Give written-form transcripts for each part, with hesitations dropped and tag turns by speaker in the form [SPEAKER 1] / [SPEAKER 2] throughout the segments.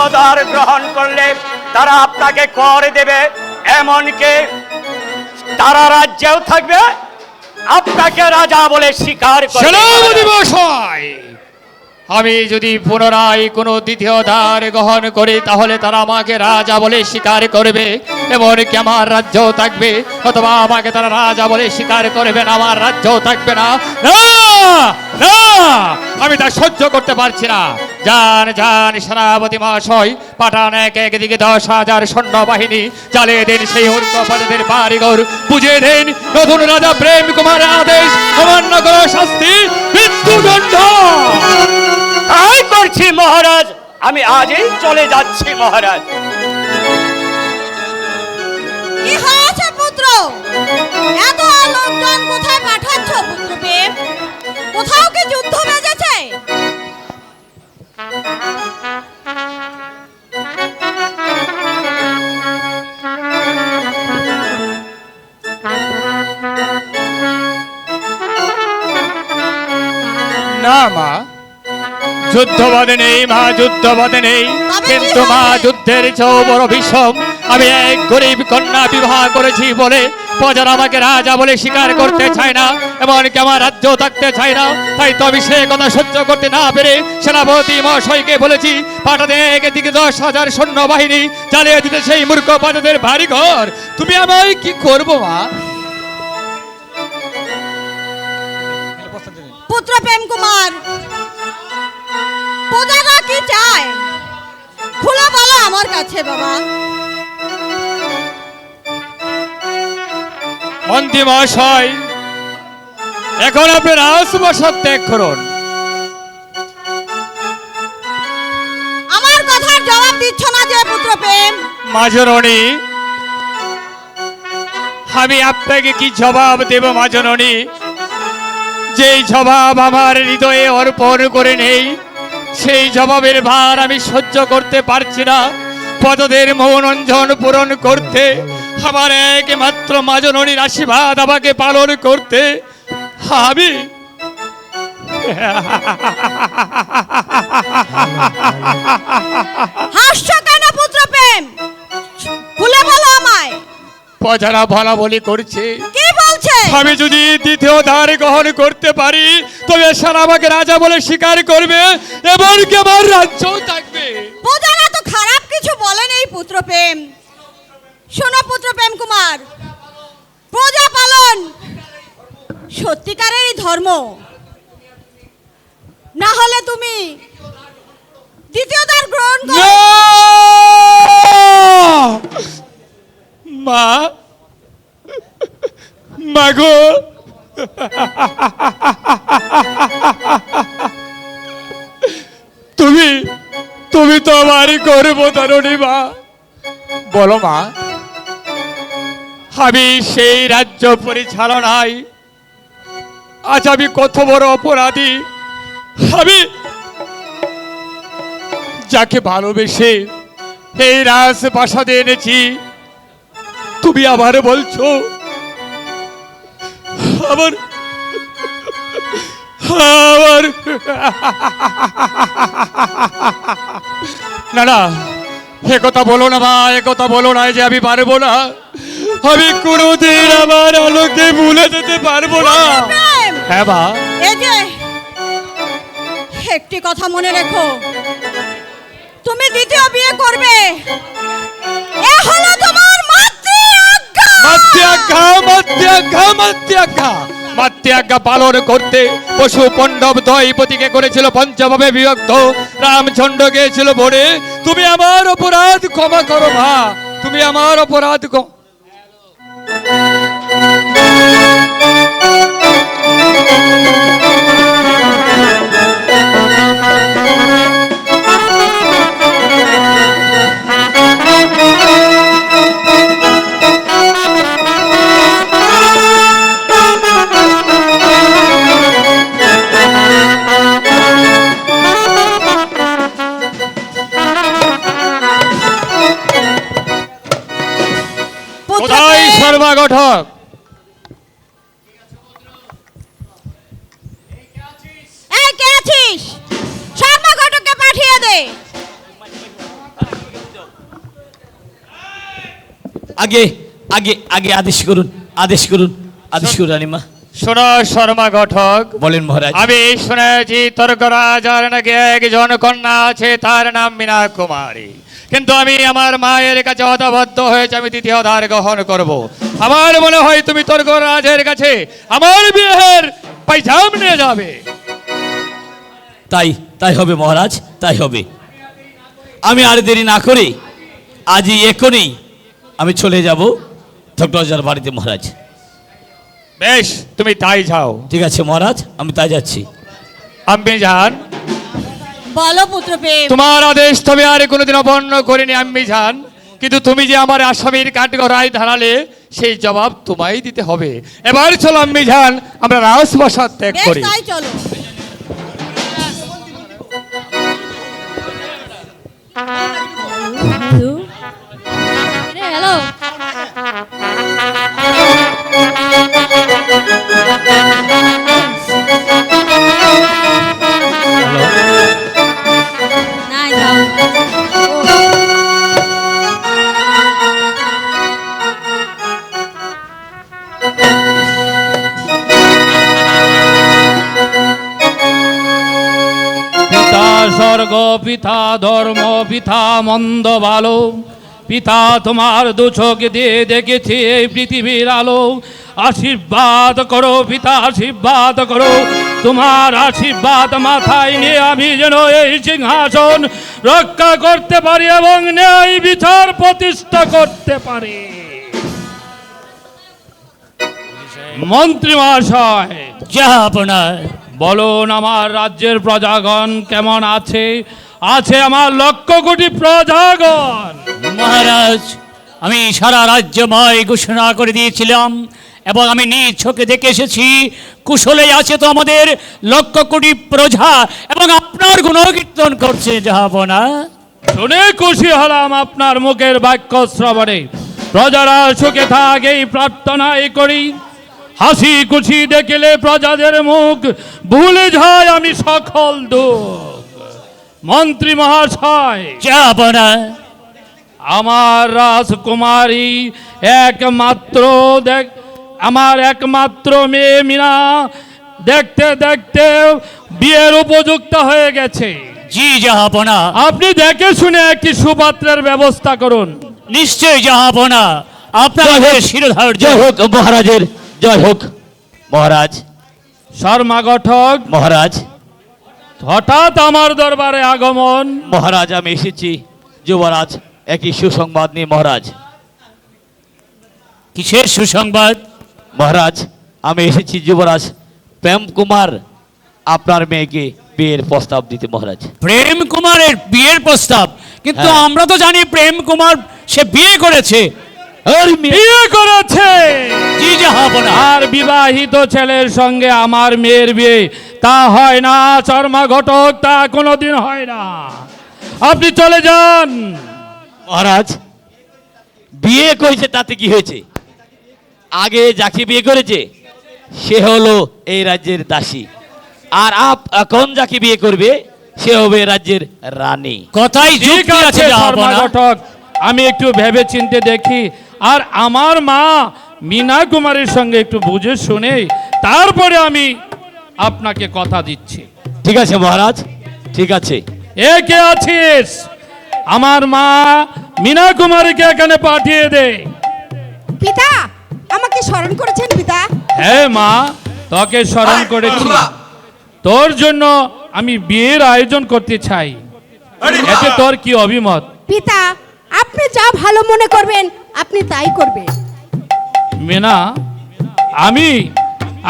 [SPEAKER 1] দ্বিতীয়বার গ্রহণ করলে তারা আপনাকে কর দেবে, এমনকি তারা রাজ্যেও থাকবে, আপনাকে রাজা বলে স্বীকার করবে।
[SPEAKER 2] সেনাপতি মশাই, আমি যদি পুনরায় কোনো দ্বিতীয় দ্বার গ্রহণ করি তাহলে তারা আমাকে রাজা বলে স্বীকার করবে, এমনকি আমার রাজ্য থাকবে, অথবা আমাকে তারা রাজা বলে স্বীকার করবে না, আমার রাজ্য থাকবে না। না না, আমি তা সহ্য করতে পারছি না। যান যান সেনাপতি মহাশয়, পাঠান একদিকে 10,000 সৈন্যবাহিনী, চালিয়ে দিন সেই উর্কপদের বাড়িঘর, বুঝিয়ে দিন নতুন রাজা প্রেম কুমারের আদেশ অমান্য করে শাস্তি মৃত্যুদণ্ড।
[SPEAKER 1] তাই করছি মহারাজ, আমি আজই চলে যাচ্ছি মহারাজ।
[SPEAKER 3] কি হয়েছে পুত্র? এত লোকজন কোথায় পাঠাচ্ছ পুত্র প্রেম? কোথাও কি যুদ্ধ বেজেছে?
[SPEAKER 2] না মা, যুদ্ধ বাদে নেই মা, যুদ্ধ বাদে নেই, কিন্তু মা যুদ্ধের চেয়েও বড় বিষম। আমি এক গরিব কন্যা বিবাহ করেছি বলে প্রজারা আমাকে রাজা বলে স্বীকার করতে চায় না, এমনকি আমার রাজ্য থাকতে চায় না। তাই তো আমি সে কথা সহ্য করতে না পেরে সেনাপতি মহাশয়কে বলেছি পাঠাতে একদিকে 10,000 সৈন্যবাহিনী, চালিয়ে দিতে সেই মূর্খ প্রজাদের বাড়ি ঘর। তুমি আমায় কি করবো মা?
[SPEAKER 3] পুত্র প্রেম কুমার, প্রজারা কি চায় খুলে বলো আমার কাছে বাবা।
[SPEAKER 2] মন্ত্রী মহাশয়, এখন আপনি রাজপ্রাসাদ ত্যাগ করুন।
[SPEAKER 3] আমার কথার জবাব দিচ্ছ না যে পুত্র প্রেম?
[SPEAKER 2] মাজননী, আমি আপনাকে কি জবাব দেব মাজননী? যেই জবাব আমার হৃদয়ে অর্পণ করে নেই, সেই জবাবের ভার আমি সহ্য করতে পারছি না। পদদের মনোরঞ্জন পূরণ করতে, আমার একমাত্র মাজননীর আশীর্বাদ আমাকে পালন করতে আমি
[SPEAKER 3] হাসছো কেন পুত্র প্রেম? খুলে বলো আমায়।
[SPEAKER 2] প্রজারা বলা বলি করছে,
[SPEAKER 3] কি বলছে?
[SPEAKER 2] আমি যদি দ্বিতীয় দ্বার গ্রহণ করতে পারি তবে সারা আমাকে রাজা বলে স্বীকার করবে, এমনকি আমার রাজ্য থাকবে।
[SPEAKER 3] প্রজারা তো খারাপ কিছু বলে নেই পুত্র প্রেম। শোনো পুত্র প্রেম কুমার, প্রজা পালন সত্যিকারেরই ধর্ম, না হলে তুমি দ্বিতীয় দ্বার গ্রহণ
[SPEAKER 2] না!
[SPEAKER 3] করো।
[SPEAKER 2] মা, মাগো, তুমি তুমি তো আমারই গর্ভধারিণী মা। বলো মা, আমি সেই রাজ্য পরিচালনায় আজ আমি কত বড় অপরাধী। আমি যাকে ভালোবেসে এই রাজপ্রাসাদে এনেছি, তুমি আবার বলছো আমার আমার না না, এ কথা বলো না মা, এ কথা বলো না যে আমি পারবো না। আমি কোনোদিন আমার আলোকে ভুলে যেতে পারবো না।
[SPEAKER 3] প্রেম,
[SPEAKER 2] হ্যাঁ মা।
[SPEAKER 3] এই যে একটি কথা মনে রেখো, তুমি দ্বিতীয় বিয়ে করবে, এ হলো তোমার মাতৃ আজ্ঞা।
[SPEAKER 2] মাতৃআজ্ঞা, মাতৃআজ্ঞা, মাতৃআজ্ঞা, মাতৃআজ্ঞা পালন করতে পশু পণ্ডব দয়পতিকে করেছিল পঞ্চভাবে বিভক্ত, রামচন্দ্র গিয়েছিল বনে। তুমি আমার অপরাধ ক্ষমা করো মা, তুমি আমার অপরাধ কোথায় সর্বাগঠক?
[SPEAKER 3] এই কে আছিস? সর্বঘটককে পাঠিয়ে দে।
[SPEAKER 4] আগে আগে আগে আদেশ করুন, আদেশ করুন, আদেশ করুন রানীমা।
[SPEAKER 2] শোনো শর্মা ঘটক,
[SPEAKER 4] বলেন মহারাজ।
[SPEAKER 2] আমি শুনেছি স্বর্গরাজার নাকি একজন কন্যা আছে, তার নাম মীনা কুমারী। কিন্তু আমি আমার মায়ের কাছে অদাবদ্ধ হয়েছে, আমি দ্বিতীয় ধার গ্রহণ করব। আমার মনে হয় তুমি স্বর্গরাজের কাছে আমার বিয়ের পয়সাম নিয়ে যাবে।
[SPEAKER 4] তাই তাই হবে মহারাজ, তাই হবে। আমি আর দেরি না করে আজই এখনই আমি চলে যাব ঠকরাজার বাড়িতে মহারাজ।
[SPEAKER 2] বেশ, তুমি তাই যাও।
[SPEAKER 4] ঠিক আছে মহারাজ, আমি তাই যাচ্ছি।
[SPEAKER 2] আম্মি জান,
[SPEAKER 3] বলো পুত্রপ্রেম।
[SPEAKER 2] তোমার আদেশ তবে আর কোনোদিন অবন্য করিনি আম্মি জান, কিন্তু তুমি যে আমার আসামির কাঠগড়ায় ধারালে সেই জবাব তোমায় দিতে হবে। এবার চলো আম্মি জান, আমরা রাজপ্রাসাদ ত্যাগ
[SPEAKER 3] বেশ,
[SPEAKER 2] করি।
[SPEAKER 3] তাই চলো। হ্যালো, নাই যাও।
[SPEAKER 5] পিতা স্বর্গ, পিতা ধর্ম, পিতা মন্দ ভালো, পিতা তোমার দু চোখ দিয়ে দেখেছি এই পৃথিবীর আলো। আশীর্বাদ করো পিতা, আশীর্বাদ করো, তোমার আশীর্বাদ মাথায় নিয়ে আমি যেন এই সিংহাসন রক্ষা করতে পারি এবং ন্যায় বিচার প্রতিষ্ঠা করতে পারি। মন্ত্রী মহাশয়,
[SPEAKER 4] জাহাপনা,
[SPEAKER 5] বলুন আমার রাজ্যের প্রজাগণ কেমন আছে? আছে আমার লক্ষ কোটি প্রজাগণ।
[SPEAKER 6] মহারাজ, আমি সারা রাজ্যময় ঘোষণা করে দিয়েছিলাম এবং আমি নিজ চোখে দেখে এসেছি, কুশলে আছে তো আমাদের লক্ষ কোটি প্রজা এবং আপনার গুণকীর্তন করছে জাহাপনা।
[SPEAKER 5] শুনে খুশি হলাম আপনার মুখের বাক্য শ্রবণে। প্রজারা সুখে থাক এই প্রার্থনাই করি। হাসি খুশি দেখলে প্রজাদের মুখ ভুলে যায় আমি সকল দুঃখ। মন্ত্রী মহাশয়,
[SPEAKER 6] জাহাপনা,
[SPEAKER 5] আমার রাজকুমারী আমার একমাত্র মেয়ে মীনা দেখতে দেখতে বিয়ের উপযুক্ত হয়ে গেছে।
[SPEAKER 6] জি জাহাপনা,
[SPEAKER 5] আপনি দেখে শুনে একটি সুপাত্রের ব্যবস্থা করুন।
[SPEAKER 6] নিশ্চয় জাহাপনা, আপনাদের শিরোধার্য।
[SPEAKER 4] জয় হোক মহারাজের, জয় হোক মহারাজ।
[SPEAKER 5] শর্মা ঘটক,
[SPEAKER 4] মহারাজ,
[SPEAKER 5] হঠাৎ আমার দরবারে আগমন।
[SPEAKER 4] মহারাজ আমি এসেছি যুবরাজ একই সুসংবাদ নিয়ে মহারাজ।
[SPEAKER 6] কিসের সুসংবাদ?
[SPEAKER 4] মহারাজ আমি এসেছি যুবরাজ প্রেম কুমার আপনার মেয়েকে বিয়ের প্রস্তাব দিতে মহারাজ।
[SPEAKER 6] প্রেম কুমারের বিয়ের প্রস্তাব? কিন্তু
[SPEAKER 4] হ্যাঁ।
[SPEAKER 6] আমরা তো জানি প্রেম কুমার সে বিয়ে করেছে।
[SPEAKER 5] বিয়ে করেছে?
[SPEAKER 6] জি জাহাপনা।
[SPEAKER 5] আর বিবাহিত ছেলের সঙ্গে আমার মেয়ের বিয়ে, তা হয় না শর্মা ঘটক, তা কোনোদিন হয় না। আপনি চলে যান।
[SPEAKER 4] মহারাজ বিয়ে করেছে তাতে কি হয়েছে? আগে যাকে বিয়ে করেছে সে হলো এই রাজ্যের দাসী, আর এখন যাকে বিয়ে করবে সে হবে রাজ্যের রানী।
[SPEAKER 6] কথাই
[SPEAKER 5] ঠিক
[SPEAKER 6] যুক্তি আছে
[SPEAKER 5] আছে শর্মা
[SPEAKER 6] জাহাপনা।
[SPEAKER 5] ঘটক, আমি একটু ভেবে চিন্তে দেখি। আর আমার মা মীনা কুমারীর সঙ্গে একটু বুঝে শুনে তারপরে আমি আপনাকে কথা দিচ্ছি।
[SPEAKER 4] ঠিক আছে মহারাজ, ঠিক আছে।
[SPEAKER 5] এ কে আছিস? আমার মা মীনা কুমারীকে এখানে পাঠিয়ে দে।
[SPEAKER 3] পিতা, আমাকে স্মরণ করেছেন পিতা?
[SPEAKER 5] হ্যাঁ মা, তোকে স্মরণ করেছি। তোর জন্য আমি বিয়ের আয়োজন করতে চাই, এতে তোর কি অভিমত?
[SPEAKER 3] পিতা, আপনি যা ভালো মনে করবেন আপনি তাই করবেন।
[SPEAKER 5] মিনা,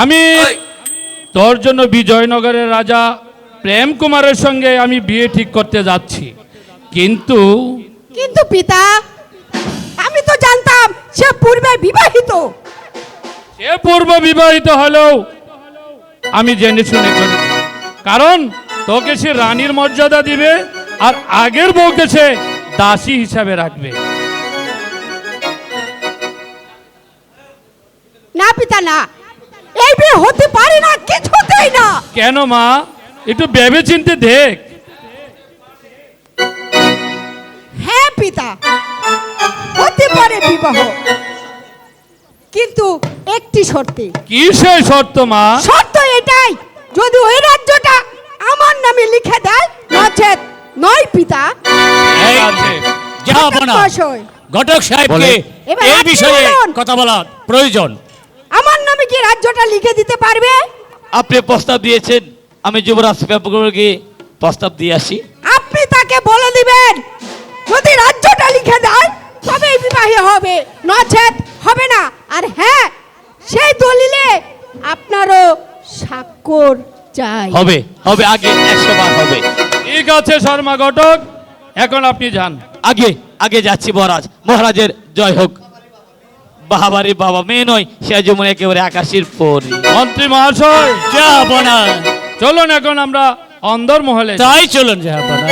[SPEAKER 5] আমি তোর জন্য বিজয়নগরের রাজা প্রেম কুমারের সঙ্গে আমি বিয়ে ঠিক করতে যাচ্ছি। কিন্তু
[SPEAKER 3] পিতা, আমি তো জানতাম সে পূর্বে বিবাহিত।
[SPEAKER 5] সে পূর্ব বিবাহিত হলেও আমি জেনে শুনে করি, কারণ তোকে সে রানীর মর্যাদা দিবে আর আগের বউকে সে দাসী হিসাবে রাখবে।
[SPEAKER 3] না পিতা, না, এই বিয়ে হতে পারে না, কিছুতেই না।
[SPEAKER 5] কেন মা, একটু ভেবে চিন্তে দেখ।
[SPEAKER 3] হ্যাঁ পিতা, হতে
[SPEAKER 7] এবারে বিবাহ, কিন্তু একটি শর্তে।
[SPEAKER 5] কিসের শর্ত মা?
[SPEAKER 7] শর্ত এটাই, যদি ওই রাজ্যটা আমার নামে লিখে দেয়, নচেত নয় পিতা।
[SPEAKER 6] এই যাব না,
[SPEAKER 7] মহাশয়,
[SPEAKER 6] ঘটক সাহেবকে
[SPEAKER 4] বলে।
[SPEAKER 7] এবার
[SPEAKER 6] এই
[SPEAKER 7] আপনি
[SPEAKER 6] বিষয়ে
[SPEAKER 7] বলুন।
[SPEAKER 6] কথা বলা প্রয়োজন।
[SPEAKER 7] আমার নামে কি রাজ্যটা লিখে দিতে পারবে?
[SPEAKER 4] আপনি প্রস্তাব দিয়েছেন, আমি যুবরাজ পেপারকে প্রস্তাব দিয়ে আসি।
[SPEAKER 7] আপনি তাকে বলে দিবেন, যদি রাজ্যটা লিখে দেয় তবেই বিবাহ হবে, নচেত হবে না। আর হ্যাঁ, সেই দলিলে আপনারও স্বাক্ষর চাই।
[SPEAKER 4] হবে হবে, আগে 100 বার হবে।
[SPEAKER 5] ঠিক আছে শর্মা ঘটক, এখন আপনি যান।
[SPEAKER 4] আগে আগে যাচ্ছি মহারাজ। মহারাজের জয় হোক। বাহাবারি বাবা, মেয়ে নয়, সে যেমন একেবারে আকাশের পরি।
[SPEAKER 5] মন্ত্রী মহাশয়,
[SPEAKER 6] যাব না,
[SPEAKER 5] চলুন এখন আমরা অন্দরমহলে যাই।
[SPEAKER 6] তাই চলুন, যাব না।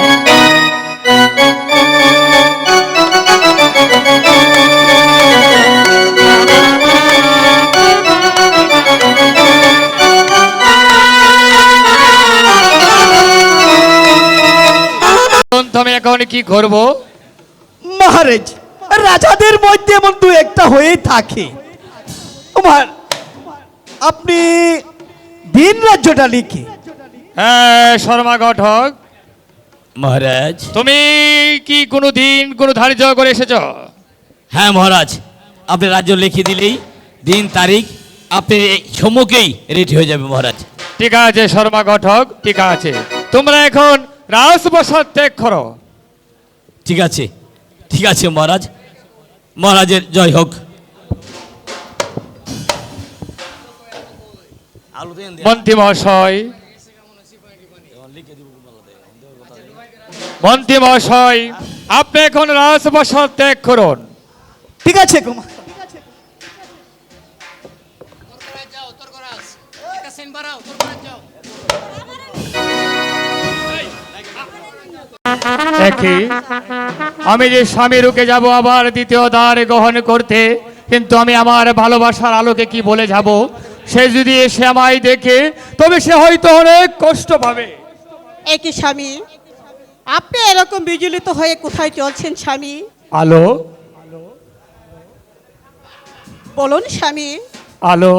[SPEAKER 2] আমি এখন কি করব?
[SPEAKER 8] মহারাজ, রাজাদের মধ্যে এমন দু একটা হয়েই থাকে। আপনি দিন রাজ্যটা লিখে।
[SPEAKER 2] হ্যাঁ শর্মা ঘটক,
[SPEAKER 4] মহারাজ।
[SPEAKER 2] তুমি কি কোনো দিন কোনো ধার্য করে এসেছ?
[SPEAKER 4] হ্যাঁ মহারাজ, আপনি রাজ্য লিখে দিলেই দিন তারিখ আপনি সম্মুখেই রেডি হয়ে যাবে মহারাজ।
[SPEAKER 2] ঠিক আছে শর্মা ঘটক, ঠিক আছে, তোমরা এখন রাজপ্রাসাদ ত্যাগ করো।
[SPEAKER 4] ঠিক আছে ঠিক আছে মহারাজ, মহারাজের জয় হোক।
[SPEAKER 2] মন্ত্রী মহাশয়, মন্ত্রী মহাশয়, আপনি এখন রাজপ্রাসাদ ত্যাগ করুন।
[SPEAKER 8] ঠিক আছে কুমার।
[SPEAKER 2] দেখি, আমি যে স্বামী রুকে যাব আবার দ্বিতীয় দ্বার গ্রহণ করতে, কিন্তু আমি আমার ভালোবাসার আলোকে কি বলে যাব? সে যদি এসে আমায় দেখে তবে সে হয়তো অনেক কষ্ট পাবে।
[SPEAKER 9] একই স্বামী, আপনি এরকম বিচলিত হয়ে কোথায় চলছেন স্বামী?
[SPEAKER 2] আলো,
[SPEAKER 9] বলুন স্বামী।
[SPEAKER 2] আলো,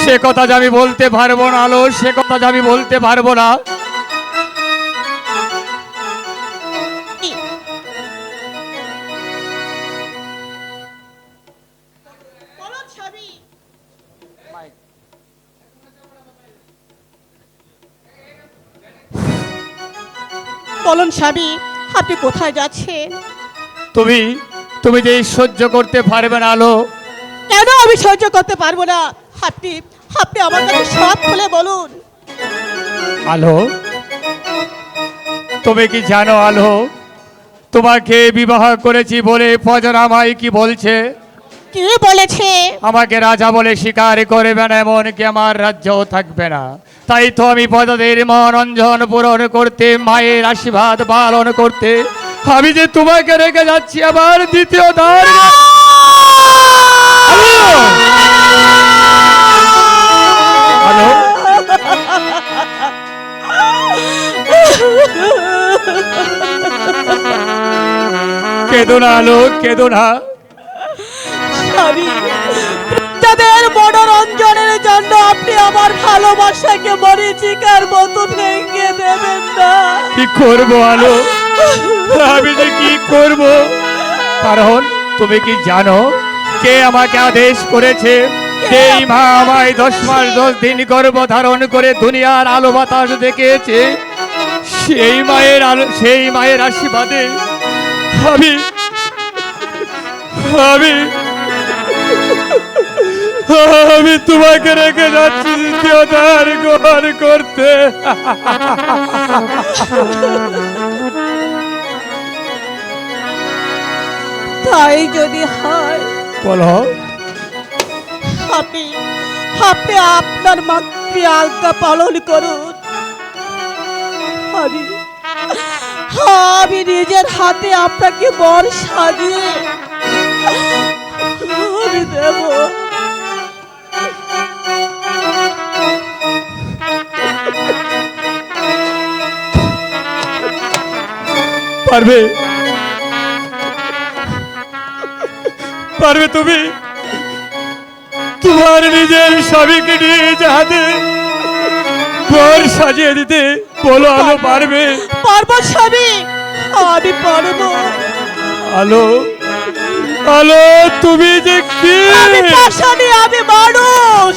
[SPEAKER 2] সে কথা যে আমি বলতে পারবো না আলো, সে কথা যে আমি বলতে পারবো না।
[SPEAKER 9] বলুন স্বামী। বলুন স্বামী, আপনি কোথায় যাচ্ছেন?
[SPEAKER 2] তুমি তুমি যে সহ্য করতে পারবে না আলো।
[SPEAKER 9] কেন আমি সহ্য করতে পারবো না? আপনি আপনি আমার কাছে সব খুলে বলুন।
[SPEAKER 2] আলো, তুমি কি জানো আলো, তোমাকে বিবাহ করেছি বলে প্রজারা আমায় কি বলছে?
[SPEAKER 9] কে বলেছে?
[SPEAKER 2] আমাকে রাজা বলে স্বীকার করবে না, এমনকি আমার রাজ্যও থাকবে না। তাই তো আমি প্রজাদের মনোরঞ্জন পূরণ করতে, মায়ের আশীর্বাদ পালন করতে আমি যে তোমাকে রেখে যাচ্ছি আবার দ্বিতীয় দ্বার। আলো, কেঁদো না আলো, কেঁদো না।
[SPEAKER 9] স্বামী, তাদের মনোরঞ্জনের জন্য আপনি আমার ভালোবাসাকে মরীচিকার মতো ভেঙে দেবেন না।
[SPEAKER 2] কি করবো আলো, আমি যে কি করব? কারণ তুমি কি জানো কে আমাকে আদেশ করেছে? সেই মা আমায় 10 মাস 10 দিন গর্ভ ধারণ করে দুনিয়ার আলো বাতাস দেখেছে। সেই মায়ের আলো, সেই মায়ের আশীর্বাদে আমি আমি আমি তোমাকে রেখে যাচ্ছি দ্বিতীয় দ্বার গ্রহণ করতে।
[SPEAKER 9] তাই যদি হয়,
[SPEAKER 2] বলো।
[SPEAKER 9] আপনি আপনি আপনার মাতৃ আজ্ঞা পালন করুন। আমি আমি নিজের হাতে আপনাকে বর সাজিয়ে আমি দেব।
[SPEAKER 2] পারবে? পারবে তুমি তোমার নিজের স্বামীকে নিয়ে যাহাতে ঘর সাজিয়ে দিতে? বলো আলো, পারবে?
[SPEAKER 9] পারবো স্বামী, আমি পারবো।
[SPEAKER 2] আলো, আলো, তুমি যে কি?
[SPEAKER 9] আমি পাশানি, আমি মানুষ।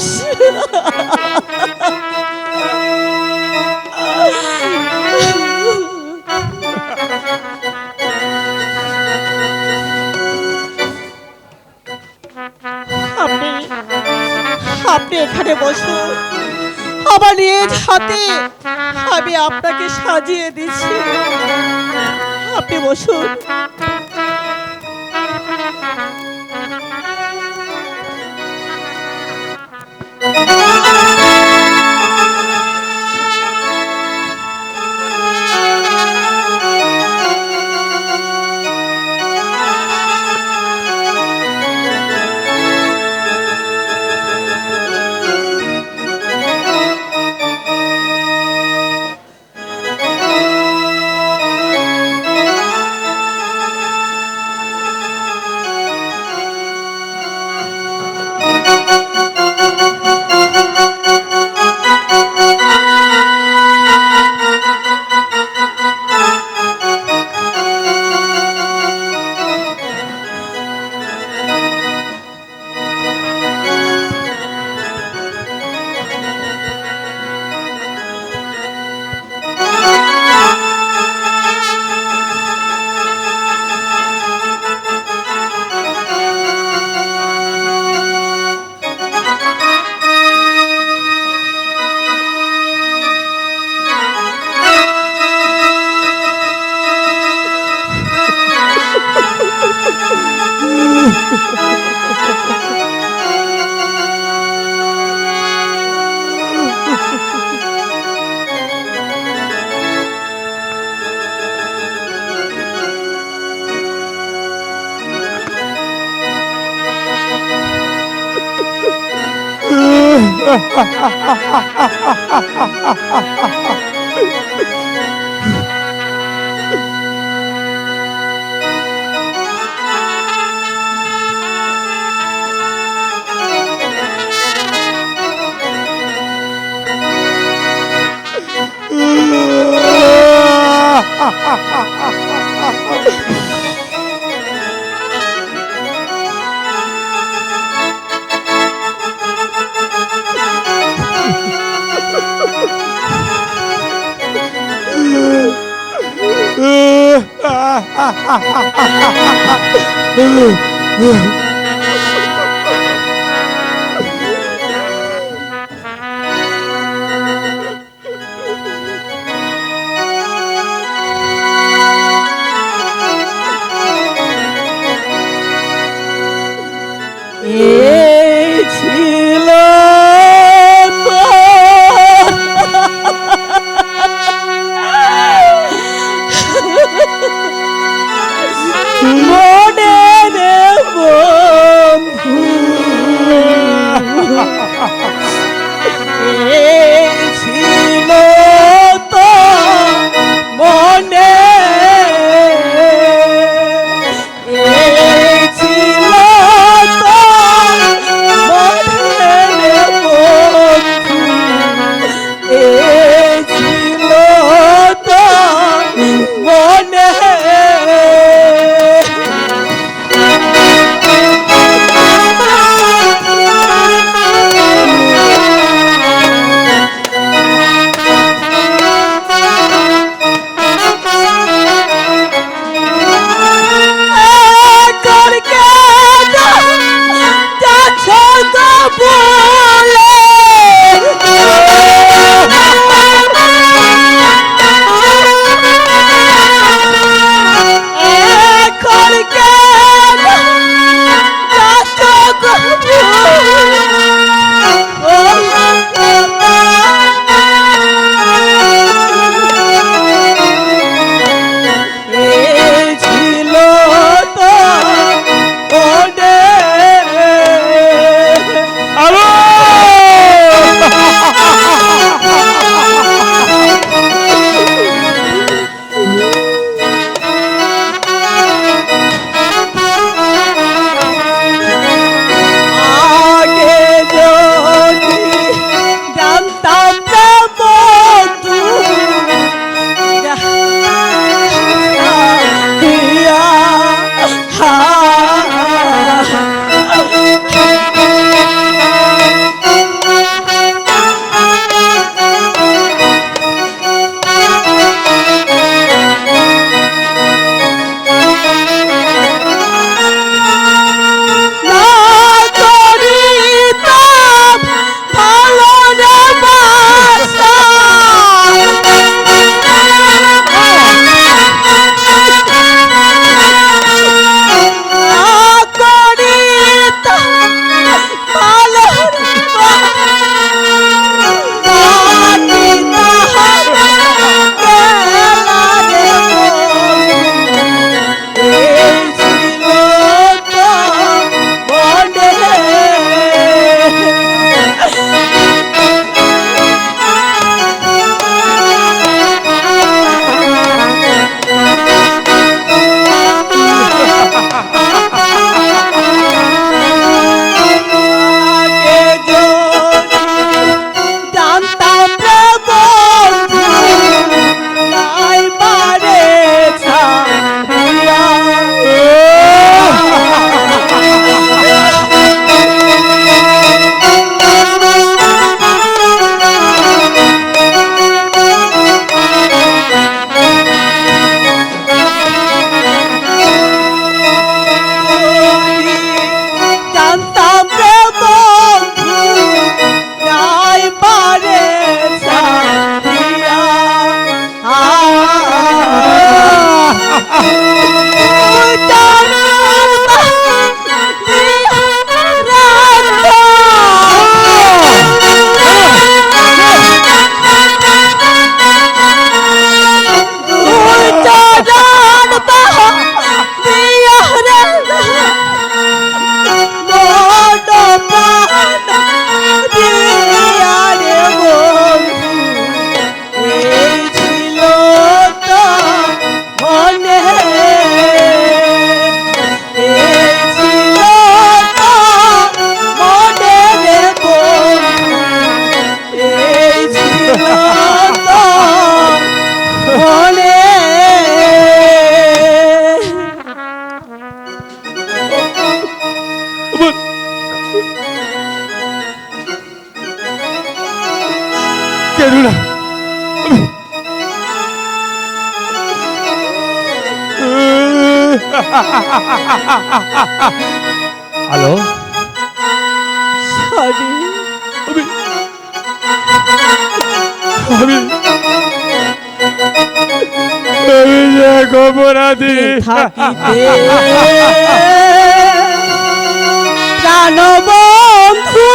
[SPEAKER 9] আপনি আপনি এখানে বসুন, আমার নিজ হাতে আমি আপনাকে সাজিয়ে দিচ্ছি। আপনি বসুন। এই ছিল মনে নেব
[SPEAKER 1] কেঁদো না। হ্যালো,
[SPEAKER 8] স্বামী,
[SPEAKER 1] আমি যে এক অপরাধী।
[SPEAKER 9] থাকিতে প্রাণবন্ধু